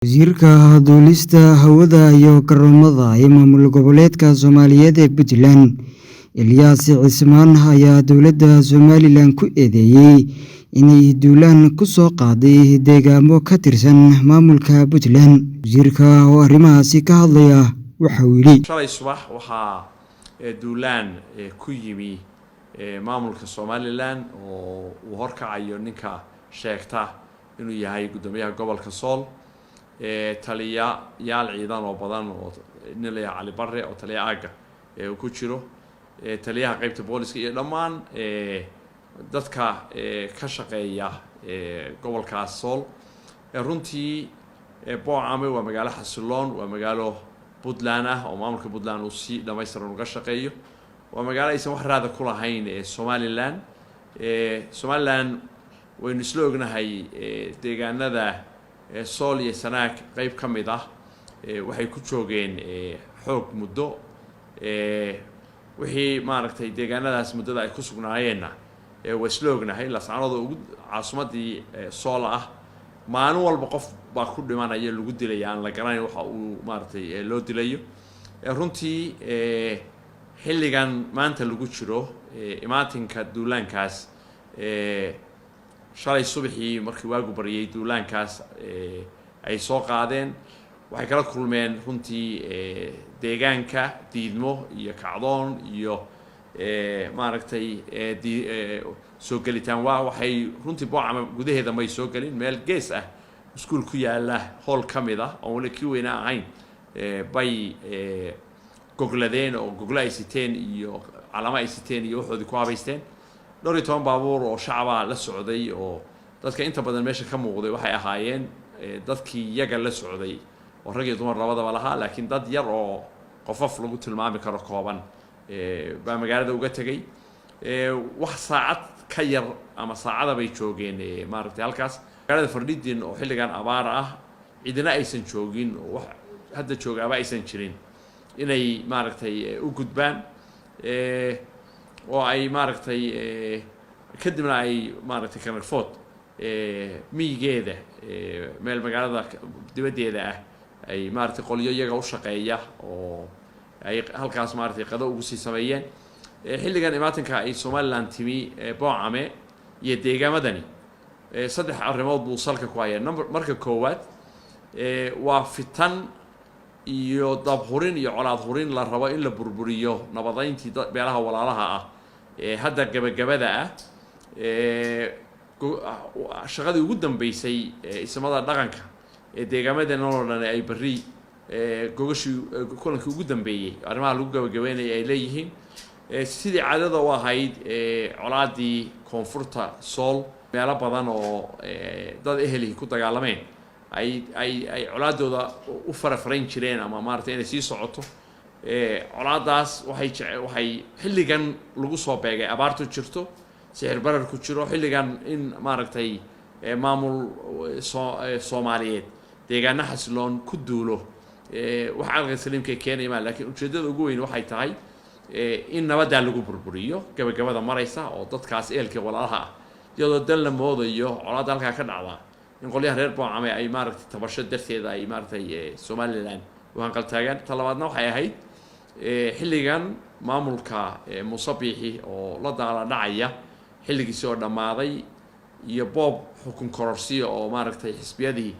Wasiirka Duulista Hawada iyo Garoomada ee Maamul Goboleedka Soomaaliyeed ee Puntland, Ilyas Cismaan ayaa dowladda Somaliland ku eedeeyay inay duulaan ku soo qaaday deegaamo ka tirsan maamulka Puntland. Wasiirka oo arrimahaasi ka hadlaya waxa uu yidhi: shalay subax waxaa duulaan ku yimi maamulka Somaliland oo uu horkacayo ninka sheegta inuu yahay gudoomiyaha gobolka Sool, taliyayaal ciidan oo badan oo Nilaya Cali Barre oo taliya aaga uu ku jiro, taliyaha qaybta booliska iyo dhammaan dadka ka shaqeeya gobolkaas Sool. runtii Boocame waa magaalo xasiloon, waa magaalo Puntland ah oo maamulka Puntland uu si dhammaystiran uga shaqeeyo, waa magaalo aysan wax raad ku lahayn Somaliland. Somaliland waynu isla ognahay deegaanada Sool iyo Sanaag qayb ka mid ah waxay ku joogeen xoog muddo, wixii maaragtay deegaanadaas muddada ay ku sugnaayeenna waa isla ognahay. lascaanood ugu caasimadii Sool ah maalin walba qof baa ku dhimanaya, lagu dilaya, aan la garanayn waxa uu maaragtay loo dilayo. runtii xilligan maanta lagu jiro imaatinka duulaankaas, shalay subaxii markii waagu bariyay duulaankaas ay soo qaadeen, waxay kala kulmeen runtii deegaanka diidmo iyo kacdoon iyo maaragtay soo gelitaan. waxay runtii Boocame gudaheeda may soo gelin, meel gees ah iskuul ku yaala hool ka mid ah oo wali kii weynaa ahayn bay gogladeen oo gogla ay siteen iyo calamo ay siteen iyo waxoodii ku habaysteen. 12 baabuur oo shacaba la socday oo dadka inta badan meesha ka muuqday waxay ahaayeen dadkii iyaga la socday oo rag iyo dumar labadaba lahaa, laakiin dad yar oo qofof lagu tilmaami karo kooban baa magaalada uga tagay. wax saacad ka yar ama saacada bay joogeen maaragtay halkaas magaalada Fardhiidin oo xilligan abaar ah cidina aysan joogin oo wax hadda joogaaba aysan jirin inay maaragtay u gudbaan oo ay maaragtay kadibna ay maaragtay kanarfood miyigeeda meel magaalada dibaddeeda ah ay maaragtay qolyo iyaga u shaqeeya oo ay halkaas maaragtay qado ugu sii sameeyeen. xilligan imaatinka ay Somaliland timi Boocame iyo deegaamadani saddex arrimood buu salka ku hayaa. marka koowaad waa fitan iyo dabhurin iyo colaad hurin la rabo in la burburiyo nabadayntii beelaha walaalaha ah hadda gabagabada ah. shaqadii ugu dambeysay ismada dhaqanka deegaamadana oo dhan ay bari gogashii kulankii ugu dambeeyay arrimaha lagu gabagabeynay ay leeyihiin sidii caadada u ahayd. colaadii koonfurta Sool meelo badan oo dad eheli ku dagaalameen ay colaadooda u farafarayn jireen ama maaragtay inay sii socoto. colaadaas waxay xilligan lagu soo beegay abaartu jirto, sicir barar ku jiro, xilligan in maaragtay maamul Soomaaliyeed deegaano xasiloon ku duulo wax aqalka saliimka keenayma. laakiin ujeedada ugu weyn waxay tahay in nabadda lagu burburiyo gabagabada maraysa oo dadkaas eelka walaalaha ah iyadoo dal la moodayo colaadda halkaa ka dhacda in qolyaha reer Boocame ay maaragtay tabasho darteeda ay maaragtay Somaliland u hanqal taagaan. talabaadna waxay ahayd xilligan maamulka Muuse Biixi oo la daala dhacaya xilligiisii oo dhammaaday iyo boob xukun kororsiyo oo maaragtay xisbiyadii